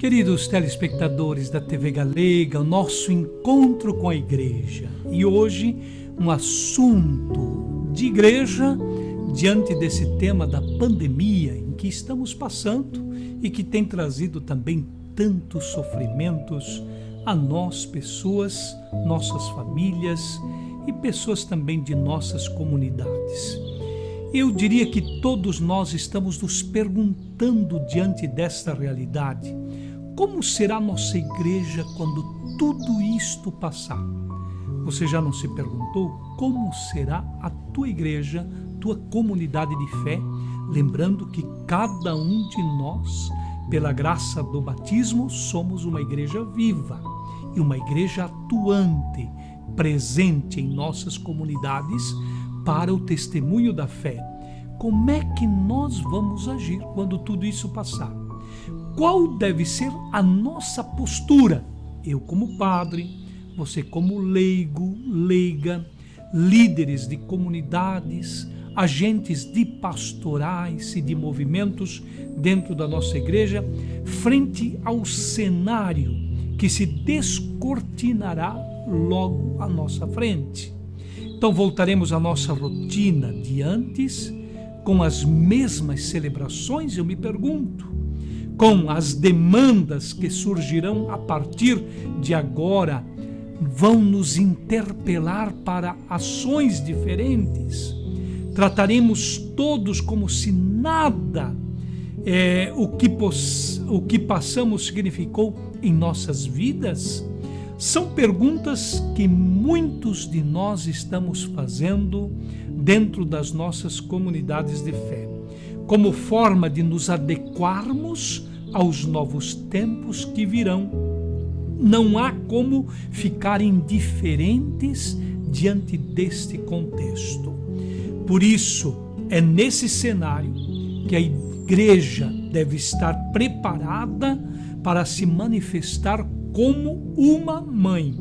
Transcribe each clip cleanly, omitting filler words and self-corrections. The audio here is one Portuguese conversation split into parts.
Queridos telespectadores da TV Galega, o nosso encontro com a igreja. E hoje um assunto de igreja diante desse tema da pandemia em que estamos passando e que tem trazido também tantos sofrimentos a nós, pessoas, nossas famílias e pessoas também de nossas comunidades. Eu diria que todos nós estamos nos perguntando diante desta realidade, como será nossa igreja quando tudo isto passar? Você já não se perguntou como será a tua igreja, tua comunidade de fé? Lembrando que cada um de nós, pela graça do batismo, somos uma igreja viva e uma igreja atuante, presente em nossas comunidades para o testemunho da fé. Como é que nós vamos agir quando tudo isso passar? Qual deve ser a nossa postura? Eu como padre, você como leigo, leiga, líderes de comunidades, agentes de pastorais e de movimentos dentro da nossa igreja, frente ao cenário que se descortinará logo à nossa frente. Então voltaremos à nossa rotina de antes, com as mesmas celebrações, eu me pergunto, com as demandas que surgirão a partir de agora, vão nos interpelar para ações diferentes. Trataremos todos como se nada o que passamos significou em nossas vidas? São perguntas que muitos de nós estamos fazendo dentro das nossas comunidades de fé, como forma de nos adequarmos aos novos tempos que virão. Não há como ficar indiferentes diante deste contexto. Por isso, é nesse cenário que a igreja deve estar preparada para se manifestar como uma mãe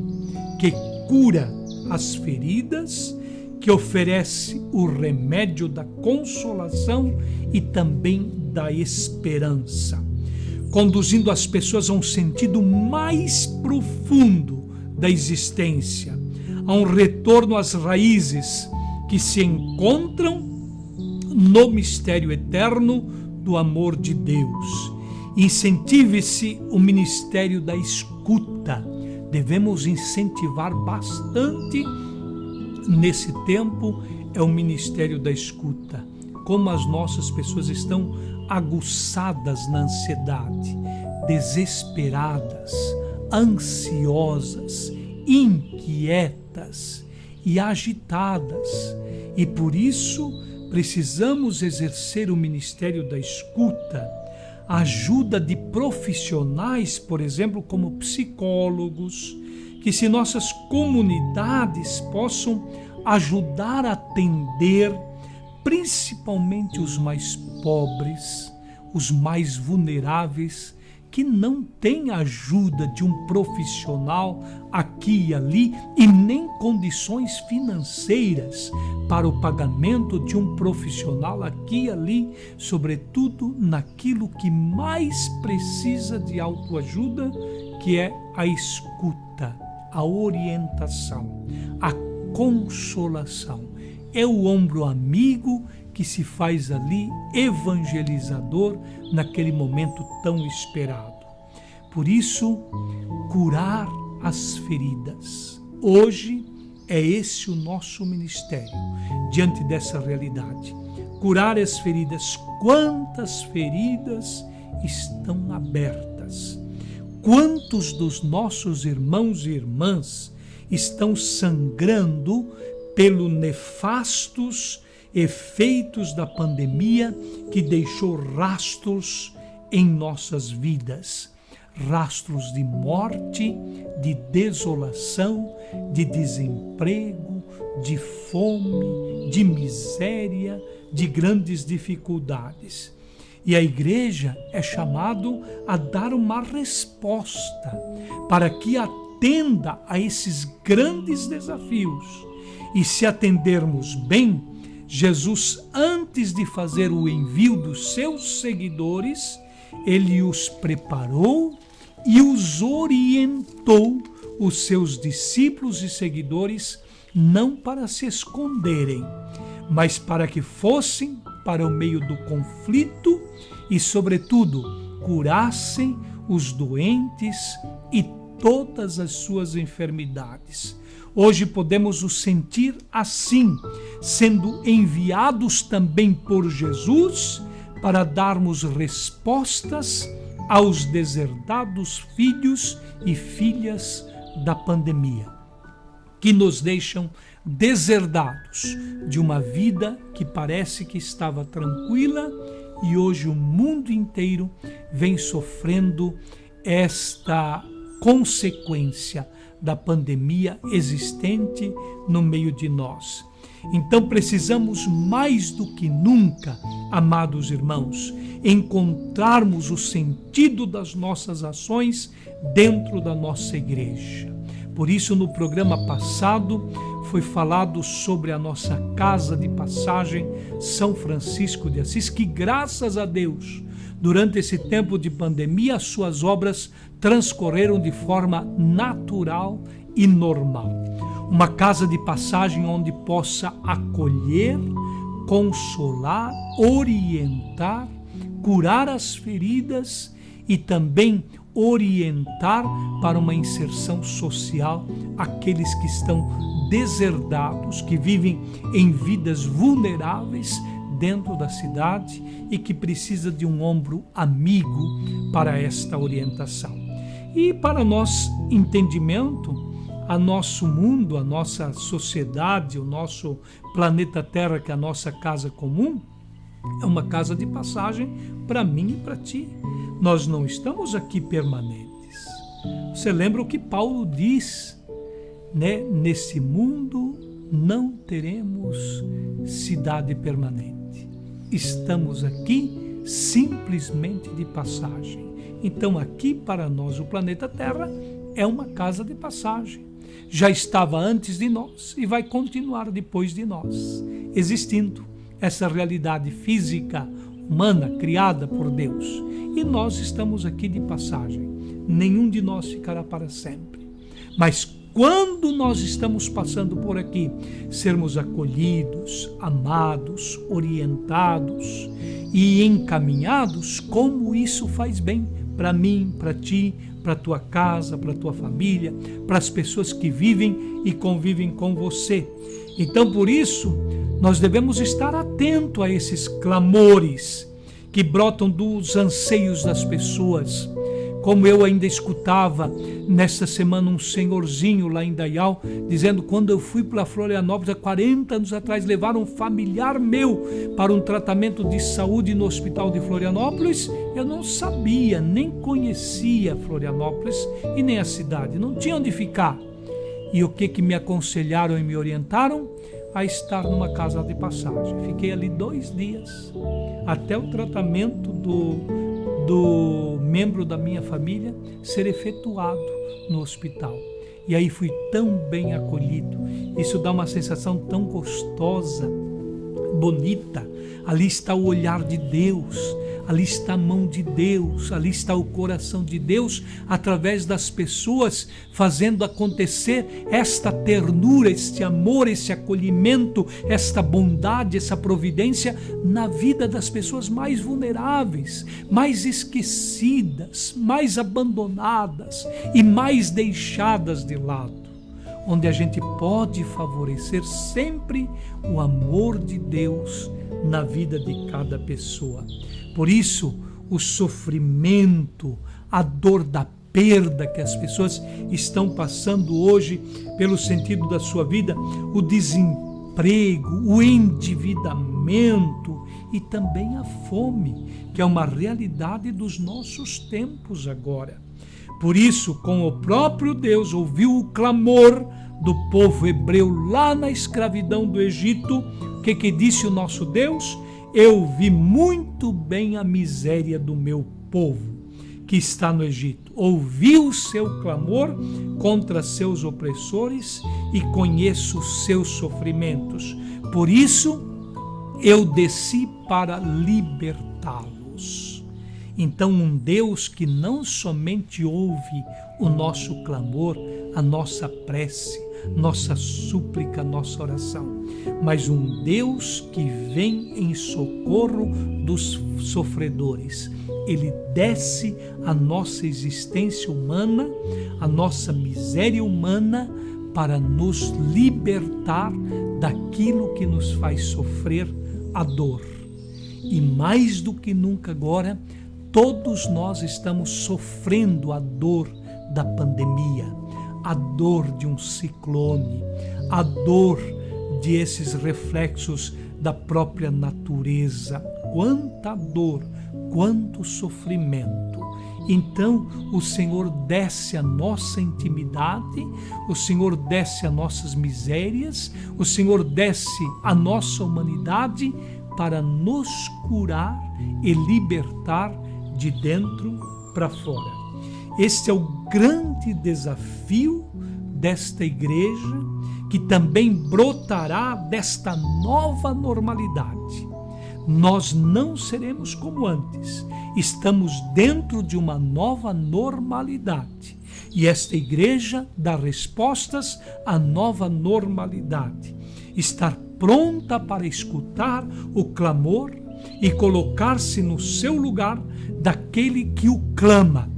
que cura as feridas, que oferece o remédio da consolação e também da esperança, conduzindo as pessoas a um sentido mais profundo da existência, a um retorno às raízes que se encontram no mistério eterno do amor de Deus. Incentive-se o ministério da escuta. Devemos incentivar bastante nesse tempo o ministério da escuta. Como as nossas pessoas estão aguçadas na ansiedade, desesperadas, ansiosas, inquietas e agitadas. E por isso precisamos exercer o ministério da escuta, a ajuda de profissionais, por exemplo, como psicólogos, que se nossas comunidades possam ajudar a atender principalmente os mais pobres, os mais vulneráveis, que não têm ajuda de um profissional aqui e ali e nem condições financeiras para o pagamento de um profissional aqui e ali, sobretudo naquilo que mais precisa de autoajuda, que é a escuta, a orientação, a consolação. É o ombro amigo que se faz ali evangelizador naquele momento tão esperado. Por isso, curar as feridas. Hoje é esse o nosso ministério, diante dessa realidade. Curar as feridas. Quantas feridas estão abertas? Quantos dos nossos irmãos e irmãs estão sangrando pelos nefastos efeitos da pandemia que deixou rastros em nossas vidas, rastros de morte, de desolação, de desemprego, de fome, de miséria, de grandes dificuldades. E a igreja é chamado a dar uma resposta para que atenda a esses grandes desafios. E se atendermos bem, Jesus, antes de fazer o envio dos seus seguidores, ele os preparou e os orientou, os seus discípulos e seguidores, não para se esconderem, mas para que fossem para o meio do conflito e, sobretudo, curassem os doentes e todas as suas enfermidades. Hoje podemos nos sentir assim, sendo enviados também por Jesus para darmos respostas aos deserdados filhos e filhas da pandemia, que nos deixam deserdados de uma vida que parece que estava tranquila e hoje o mundo inteiro vem sofrendo esta consequência da pandemia existente no meio de nós. Então precisamos mais do que nunca, amados irmãos, encontrarmos o sentido das nossas ações dentro da nossa igreja. Por isso, no programa passado, foi falado sobre a nossa casa de passagem São Francisco de Assis, que graças a Deus, durante esse tempo de pandemia, as suas obras transcorreram de forma natural e normal. Uma casa de passagem onde possa acolher, consolar, orientar, curar as feridas e também orientar para uma inserção social aqueles que estão deserdados, que vivem em vidas vulneráveis dentro da cidade e que precisa de um ombro amigo para esta orientação. E para nosso entendimento, a nosso mundo, a nossa sociedade, o nosso planeta Terra, que é a nossa casa comum, é uma casa de passagem para mim e para ti. Nós não estamos aqui permanentes. Você lembra o que Paulo diz, né? Nesse mundo não teremos cidade permanente. Estamos aqui simplesmente de passagem. Então aqui para nós o planeta Terra é uma casa de passagem. Já estava antes de nós e vai continuar depois de nós, existindo essa realidade física, humana, criada por Deus. E nós estamos aqui de passagem. Nenhum de nós ficará para sempre. Mas quando nós estamos passando por aqui, sermos acolhidos, amados, orientados e encaminhados, como isso faz bem para mim, para ti, para a tua casa, para a tua família, para as pessoas que vivem e convivem com você. Então, por isso, nós devemos estar atentos a esses clamores que brotam dos anseios das pessoas. Como eu ainda escutava nesta semana um senhorzinho lá em Dayal, dizendo: quando eu fui para Florianópolis há 40 anos atrás, levar um familiar meu para um tratamento de saúde no hospital de Florianópolis, eu não sabia, nem conhecia Florianópolis e nem a cidade, não tinha onde ficar. E o que me aconselharam e me orientaram? A estar numa casa de passagem. Fiquei ali 2 dias, até o tratamento do membro da minha família ser efetuado no hospital. E aí fui tão bem acolhido. Isso dá uma sensação tão gostosa, bonita. Ali está o olhar de Deus, ali está a mão de Deus, ali está o coração de Deus, através das pessoas, fazendo acontecer esta ternura, este amor, esse acolhimento, esta bondade, essa providência na vida das pessoas mais vulneráveis, mais esquecidas, mais abandonadas e mais deixadas de lado, onde a gente pode favorecer sempre o amor de Deus na vida de cada pessoa. Por isso, o sofrimento, a dor da perda que as pessoas estão passando hoje pelo sentido da sua vida, o desemprego, o endividamento e também a fome, que é uma realidade dos nossos tempos agora. Por isso, com o próprio Deus ouviu o clamor do povo hebreu lá na escravidão do Egito. O que disse o nosso Deus? Eu vi muito bem a miséria do meu povo que está no Egito. Ouvi o seu clamor contra seus opressores e conheço os seus sofrimentos. Por isso, eu desci para libertá-los. Então, um Deus que não somente ouve o nosso clamor, a nossa prece, nossa súplica, nossa oração, mas um Deus que vem em socorro dos sofredores. Ele desce a nossa existência humana, a nossa miséria humana, para nos libertar daquilo que nos faz sofrer a dor. E mais do que nunca agora, todos nós estamos sofrendo a dor da pandemia, a dor de um ciclone, a dor de esses reflexos da própria natureza. Quanta dor, quanto sofrimento. Então o Senhor desce a nossa intimidade, o Senhor desce a nossas misérias, o Senhor desce a nossa humanidade para nos curar e libertar de dentro para fora. Este é o grande desafio desta igreja, que também brotará desta nova normalidade. Nós não seremos como antes, estamos dentro de uma nova normalidade. E esta igreja dá respostas à nova normalidade. Estar pronta para escutar o clamor e colocar-se no seu lugar daquele que o clama,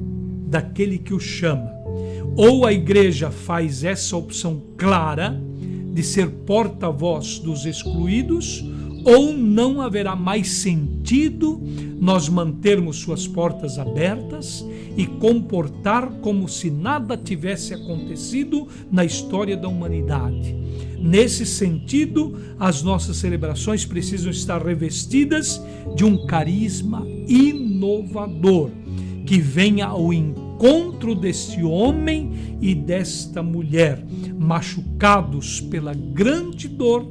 daquele que o chama. Ou a igreja faz essa opção clara de ser porta-voz dos excluídos, ou não haverá mais sentido nós mantermos suas portas abertas e comportar como se nada tivesse acontecido na história da humanidade. Nesse sentido, as nossas celebrações precisam estar revestidas de um carisma inovador, que venha ao encontro deste homem e desta mulher, machucados pela grande dor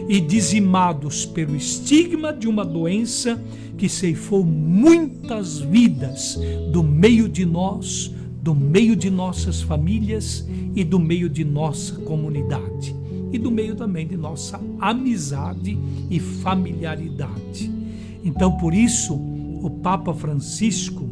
e dizimados pelo estigma de uma doença que ceifou muitas vidas do meio de nós, do meio de nossas famílias e do meio de nossa comunidade, e do meio também de nossa amizade e familiaridade. Então, por isso, o Papa Francisco,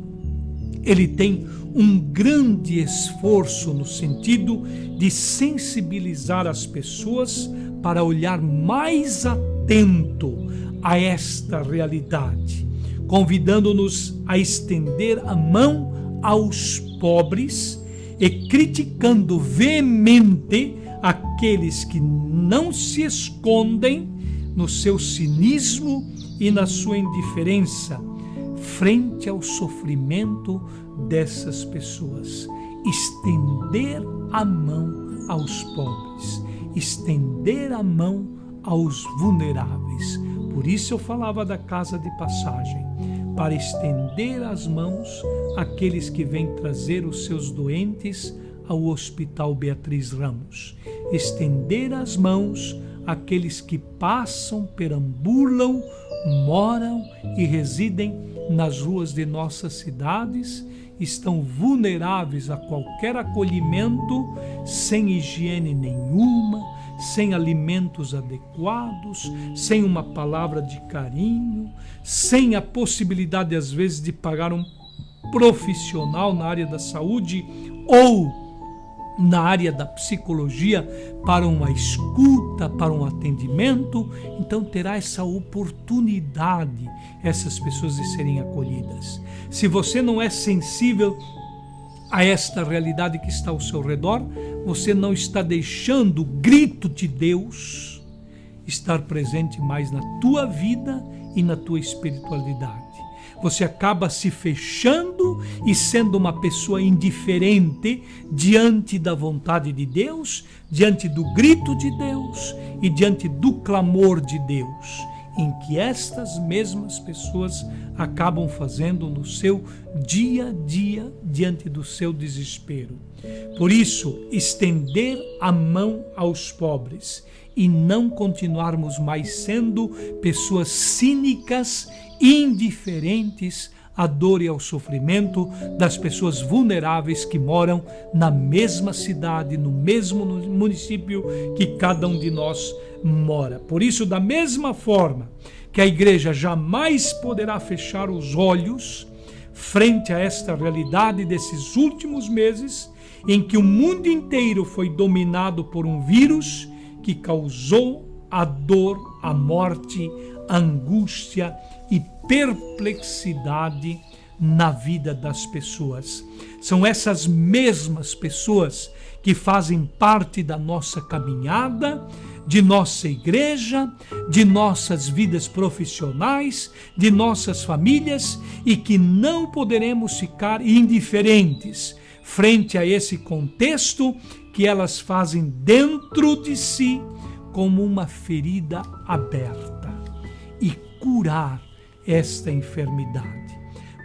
ele tem um grande esforço no sentido de sensibilizar as pessoas para olhar mais atento a esta realidade, convidando-nos a estender a mão aos pobres e criticando veemente aqueles que não se escondem no seu cinismo e na sua indiferença frente ao sofrimento dessas pessoas. Estender a mão aos pobres, estender a mão aos vulneráveis. Por isso eu falava da casa de passagem, para estender as mãos àqueles que vêm trazer os seus doentes ao Hospital Beatriz Ramos. Estender as mãos àqueles que passam, perambulam, moram e residem nas ruas de nossas cidades, estão vulneráveis a qualquer acolhimento, sem higiene nenhuma, sem alimentos adequados, sem uma palavra de carinho, sem a possibilidade, às vezes, de pagar um profissional na área da saúde ou na área da psicologia para uma escuta, para um atendimento. Então terá essa oportunidade essas pessoas de serem acolhidas. Se você não é sensível a esta realidade que está ao seu redor, você não está deixando o grito de Deus estar presente mais na tua vida e na tua espiritualidade. Você acaba se fechando e sendo uma pessoa indiferente diante da vontade de Deus, diante do grito de Deus e diante do clamor de Deus, em que estas mesmas pessoas acabam fazendo no seu dia a dia diante do seu desespero. Por isso, estender a mão aos pobres e não continuarmos mais sendo pessoas cínicas, indiferentes à dor e ao sofrimento das pessoas vulneráveis que moram na mesma cidade, no mesmo município que cada um de nós mora. Por isso, da mesma forma que a igreja jamais poderá fechar os olhos frente a esta realidade desses últimos meses, em que o mundo inteiro foi dominado por um vírus que causou a dor, a morte, a angústia e perplexidade na vida das pessoas. São essas mesmas pessoas que fazem parte da nossa caminhada, de nossa igreja, de nossas vidas profissionais, de nossas famílias, e que não poderemos ficar indiferentes frente a esse contexto que elas fazem dentro de si como uma ferida aberta, e curar esta enfermidade.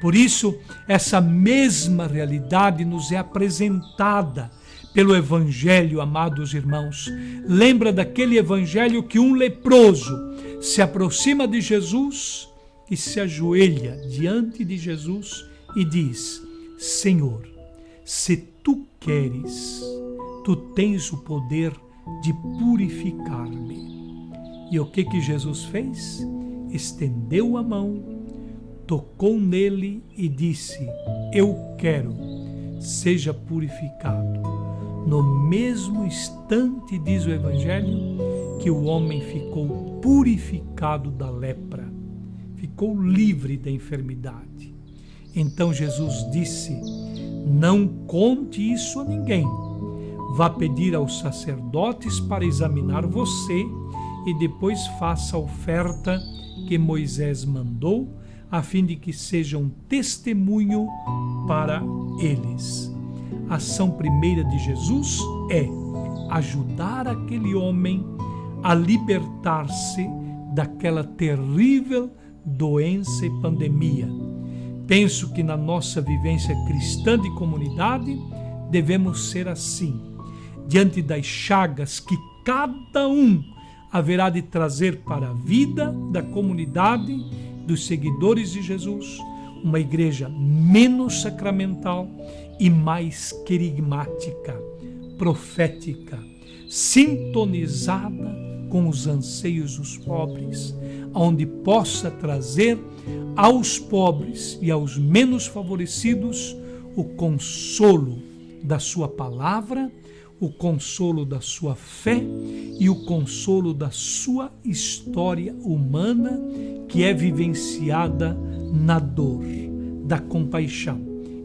Por isso, essa mesma realidade nos é apresentada pelo Evangelho, amados irmãos. Lembra daquele Evangelho que um leproso se aproxima de Jesus e se ajoelha diante de Jesus e diz: Senhor, se tu queres, tu tens o poder de purificar-me. E o que Jesus fez? Estendeu a mão, tocou nele e disse: eu quero, seja purificado. No mesmo instante, diz o Evangelho, que o homem ficou purificado da lepra, ficou livre da enfermidade. Então Jesus disse: não conte isso a ninguém. Vá pedir aos sacerdotes para examinar você e depois faça a oferta que Moisés mandou, a fim de que seja um testemunho para eles. A ação primeira de Jesus é ajudar aquele homem a libertar-se daquela terrível doença e pandemia. Penso que na nossa vivência cristã de comunidade devemos ser assim, diante das chagas que cada um haverá de trazer para a vida da comunidade dos seguidores de Jesus, uma igreja menos sacramental e mais querigmática, profética, sintonizada com os anseios dos pobres, onde possa trazer aos pobres e aos menos favorecidos o consolo da sua palavra, o consolo da sua fé e o consolo da sua história humana, que é vivenciada na dor, da compaixão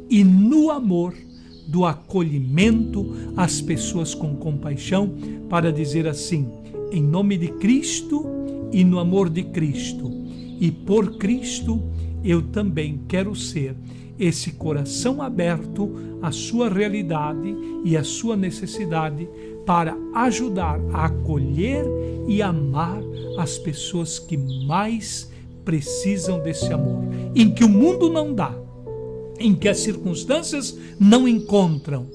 e no amor do acolhimento às pessoas com compaixão, para dizer assim: em nome de Cristo e no amor de Cristo e por Cristo, eu também quero ser esse coração aberto à sua realidade e à sua necessidade, para ajudar a acolher e amar as pessoas que mais precisam desse amor, em que o mundo não dá, em que as circunstâncias não encontram,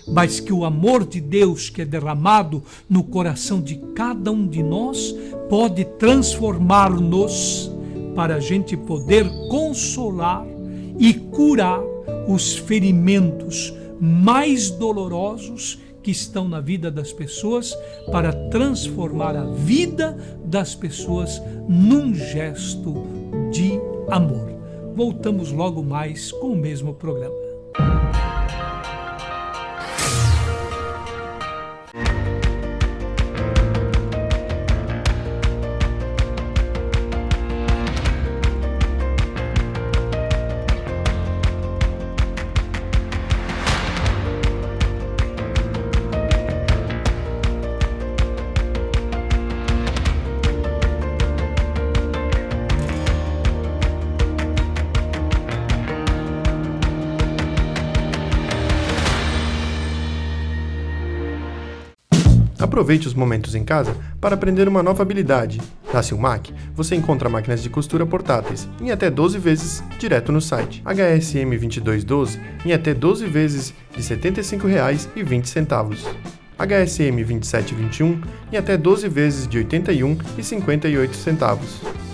mas que o amor de Deus que é derramado no coração de cada um de nós pode transformar-nos, para a gente poder consolar e curar os ferimentos mais dolorosos que estão na vida das pessoas, para transformar a vida das pessoas num gesto de amor. Voltamos logo mais com o mesmo programa. Aproveite os momentos em casa para aprender uma nova habilidade. Na Silmac, você encontra máquinas de costura portáteis em até 12 vezes direto no site. HSM 2212 em até 12 vezes de R$ 75,20. HSM 2721 em até 12 vezes de R$ 81,58.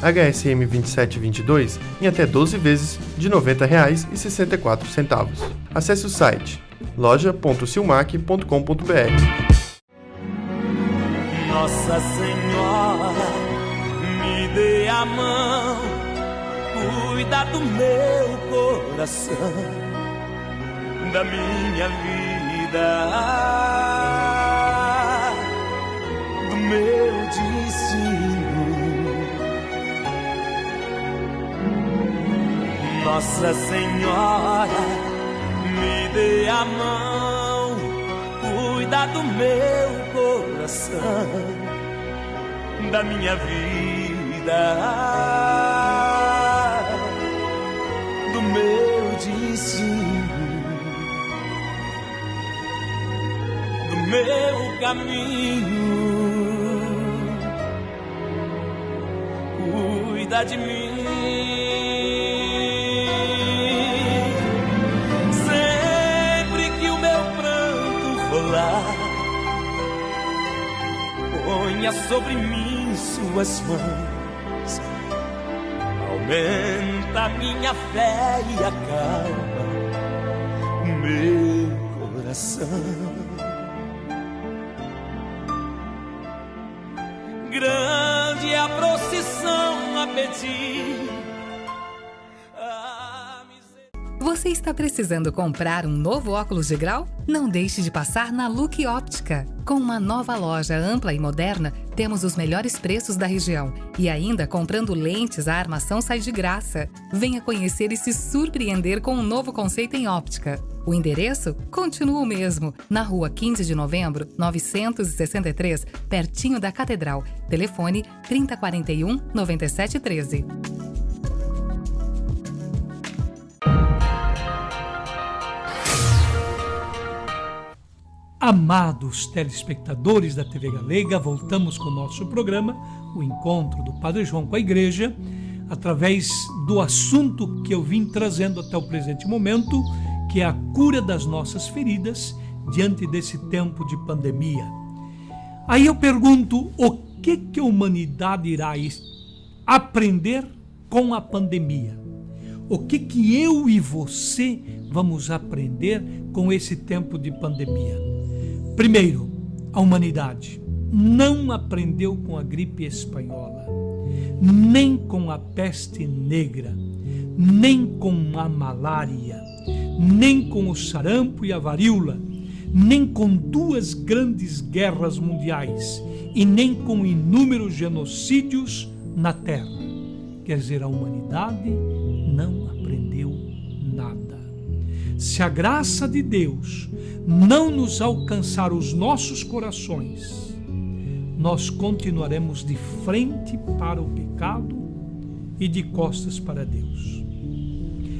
HSM 2722 em até 12 vezes de R$ 90,64. Acesse o site loja.silmac.com.br. Nossa Senhora, me dê a mão, cuida do meu coração, da minha vida, do meu destino. Nossa Senhora, me dê a mão, cuida do meu coração, da minha vida, do meu destino, do meu caminho. Cuida de mim. Sempre que o meu pranto rolar, ponha sobre mim suas mãos, aumenta minha fé e acalma o meu coração. Grande é a procissão a pedir. Você está precisando comprar um novo óculos de grau? Não deixe de passar na Look Óptica. Com uma nova loja ampla e moderna, temos os melhores preços da região. E ainda, comprando lentes, a armação sai de graça. Venha conhecer e se surpreender com um novo conceito em óptica. O endereço continua o mesmo, na Rua 15 de Novembro, 963, pertinho da Catedral. Telefone 3041-9713. Amados telespectadores da TV Galega, voltamos com o nosso programa, o Encontro do Padre João com a Igreja, através do assunto que eu vim trazendo até o presente momento, que é a cura das nossas feridas diante desse tempo de pandemia. Aí eu pergunto, o que a humanidade irá aprender com a pandemia? O que eu e você vamos aprender com esse tempo de pandemia? Primeiro, a humanidade não aprendeu com a gripe espanhola, nem com a peste negra, nem com a malária, nem com o sarampo e a varíola, nem com duas grandes guerras mundiais e nem com inúmeros genocídios na Terra. Quer dizer, a humanidade não aprendeu nada. Se a graça de Deus não nos alcançar os nossos corações, nós continuaremos de frente para o pecado e de costas para Deus.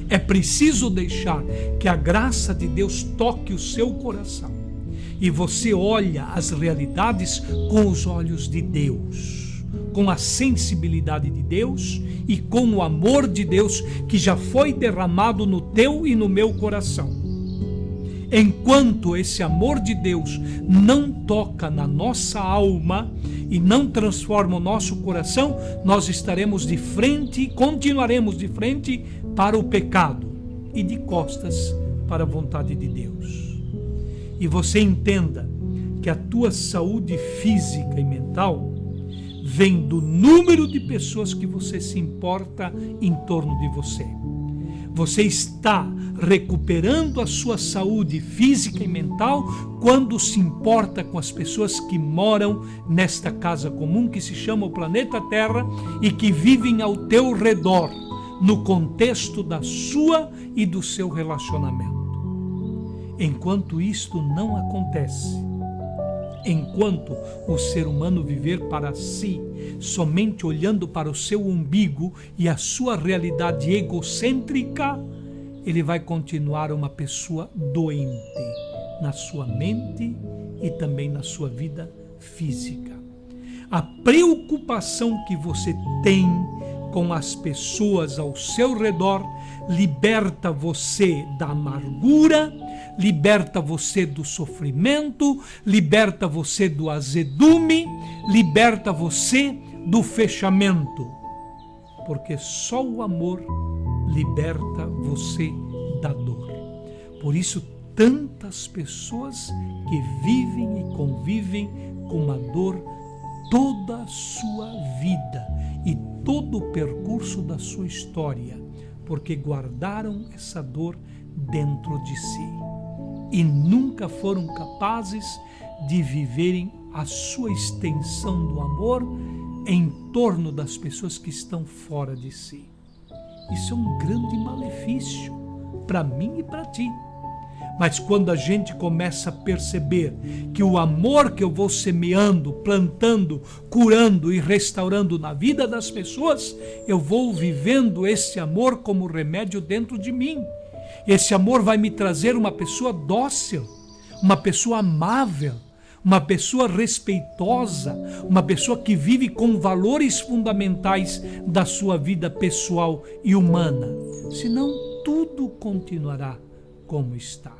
É preciso deixar que a graça de Deus toque o seu coração e você olha as realidades com os olhos de Deus, com a sensibilidade de Deus e com o amor de Deus que já foi derramado no teu e no meu coração. Enquanto esse amor de Deus não toca na nossa alma e não transforma o nosso coração, nós estaremos de frente, continuaremos de frente para o pecado e de costas para a vontade de Deus. E você entenda que a tua saúde física e mental vem do número de pessoas que você se importa em torno de você. Você está recuperando a sua saúde física e mental quando se importa com as pessoas que moram nesta casa comum que se chama o planeta Terra e que vivem ao teu redor, no contexto da sua e do seu relacionamento. Enquanto isto não acontece, enquanto o ser humano viver para si, somente olhando para o seu umbigo e a sua realidade egocêntrica, ele vai continuar uma pessoa doente na sua mente e também na sua vida física. A preocupação que você tem com as pessoas ao seu redor liberta você da amargura, liberta você do sofrimento, liberta você do azedume, liberta você do fechamento. Porque só o amor liberta você da dor. Por isso, tantas pessoas que vivem e convivem com uma dor toda a sua vida. E todo o percurso da sua história, porque guardaram essa dor dentro de si e nunca foram capazes de viverem a sua extensão do amor em torno das pessoas que estão fora de si. Isso é um grande malefício para mim e para ti. Mas quando a gente começa a perceber que o amor que eu vou semeando, plantando, curando e restaurando na vida das pessoas, eu vou vivendo esse amor como remédio dentro de mim. Esse amor vai me trazer uma pessoa dócil, uma pessoa amável, uma pessoa respeitosa, uma pessoa que vive com valores fundamentais da sua vida pessoal e humana. Senão tudo continuará como está.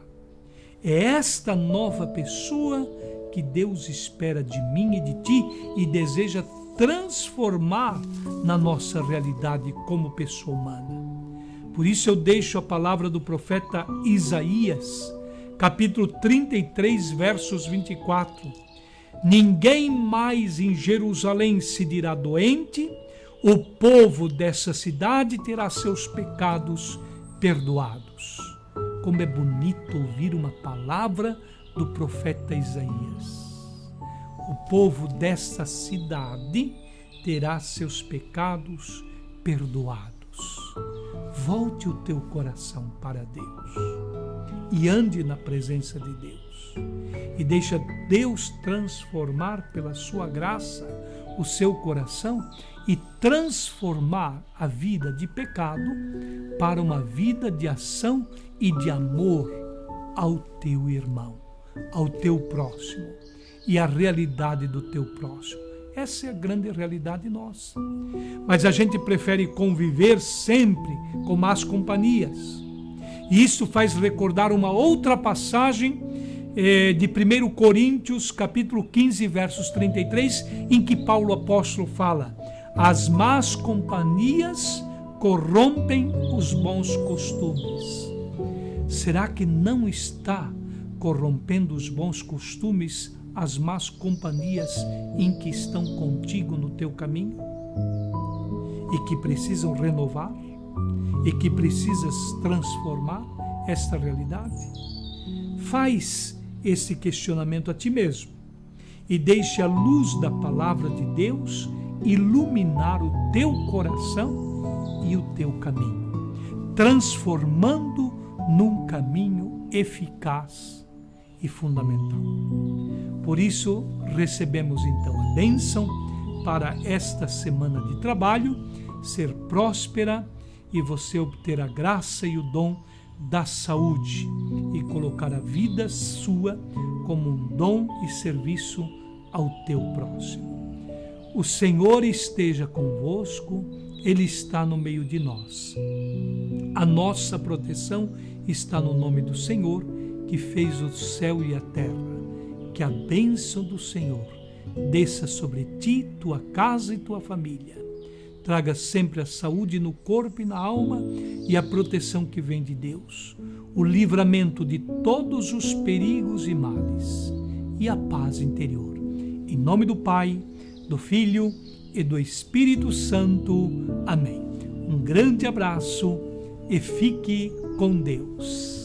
É esta nova pessoa que Deus espera de mim e de ti e deseja transformar na nossa realidade como pessoa humana. Por isso eu deixo a palavra do profeta Isaías, capítulo 33, versos 24. Ninguém mais em Jerusalém se dirá doente, o povo dessa cidade terá seus pecados perdoados. Como é bonito ouvir uma palavra do profeta Isaías. O povo dessa cidade terá seus pecados perdoados. Volte o teu coração para Deus e ande na presença de Deus. E deixa Deus transformar pela sua graça o seu coração e transformar a vida de pecado para uma vida de ação e de amor ao teu irmão, ao teu próximo e à realidade do teu próximo. Essa é a grande realidade nossa. Mas a gente prefere conviver sempre com más companhias. E isso faz recordar uma outra passagem de 1 Coríntios, capítulo 15, versos 33, em que Paulo apóstolo fala: as más companhias corrompem os bons costumes. Será que não está corrompendo os bons costumes as más companhias em que estão contigo no teu caminho? E que precisam renovar? E que precisas transformar esta realidade? Faz esse questionamento a ti mesmo e deixe a luz da palavra de Deus iluminar o teu coração e o teu caminho, transformando num caminho eficaz e fundamental. Por isso, recebemos então a bênção para esta semana de trabalho ser próspera e você obter a graça e o dom da saúde e colocar a vida sua como um dom e serviço ao teu próximo. O Senhor esteja convosco, Ele está no meio de nós. A nossa proteção está no nome do Senhor, que fez o céu e a terra. Que a bênção do Senhor desça sobre ti, tua casa e tua família. Traga sempre a saúde no corpo e na alma e a proteção que vem de Deus, o livramento de todos os perigos e males e a paz interior. Em nome do Pai, do Filho e do Espírito Santo. Amém. Um grande abraço e fique com Deus.